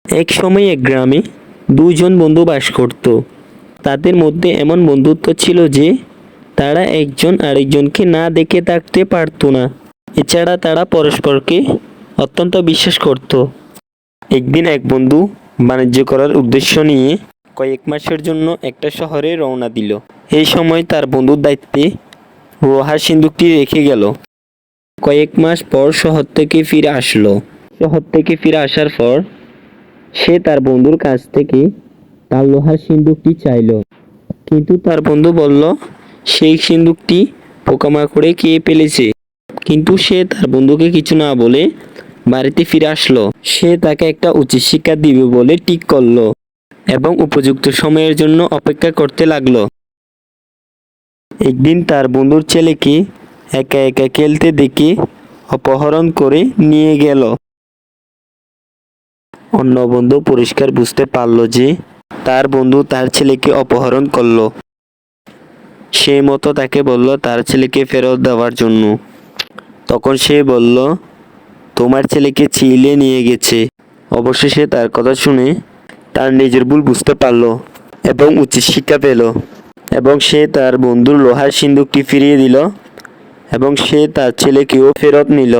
এক সময় এক গ্রামে দুজন বন্ধু বাস করত। তাদের মধ্যে এমন বন্ধুত্ব ছিল যে তারা একজন আরেকজনকে না দেখে থাকতে পারত না। এছাড়া তারা পরস্পরকে অত্যন্ত বিশ্বাস করত। একদিন এক বন্ধু বাণিজ্য করার উদ্দেশ্য নিয়ে কয়েক মাসের জন্য একটা শহরে রওনা দিল। এই সময় তার বন্ধুর দায়িত্বে লোহার সিন্দুকটি রেখে গেল। কয়েক মাস পর শহর থেকে ফিরে আসলো। শহর থেকে ফিরে আসার পর সে তার বন্ধুর কাছ থেকে তার লোহার সিন্দুকটি চাইল, কিন্তু তার বন্ধু বলল সেই সিন্দুকটি পোকামাকড়ে খেয়ে ফেলেছে। কিন্তু সে তার বন্ধুকে কিছু না বলে বাড়িতে ফিরে আসলো। সে তাকে একটা উচিত শিক্ষা দিবে বলে ঠিক করলো এবং উপযুক্ত সময়ের জন্য অপেক্ষা করতে লাগলো। একদিন তার বন্ধুর ছেলেকে একা একা খেলতে দেখে অপহরণ করে নিয়ে গেল। অন্য বন্ধু পরিষ্কার বুঝতে পারল যে তার বন্ধু তার ছেলেকে অপহরণ করলো। সে মতো তাকে বলল তার ছেলেকে ফেরত দেওয়ার জন্য। তখন সে বলল, তোমার ছেলেকে ছিলে নিয়ে গেছে। অবশেষে তার কথা শুনে তার নিজের ভুল বুঝতে পারল এবং উচিত শিক্ষা পেল, এবং সে তার বন্ধুর লোহার সিন্দুকটি ফিরিয়ে দিল এবং সে তার ছেলেকেও ফেরত নিল।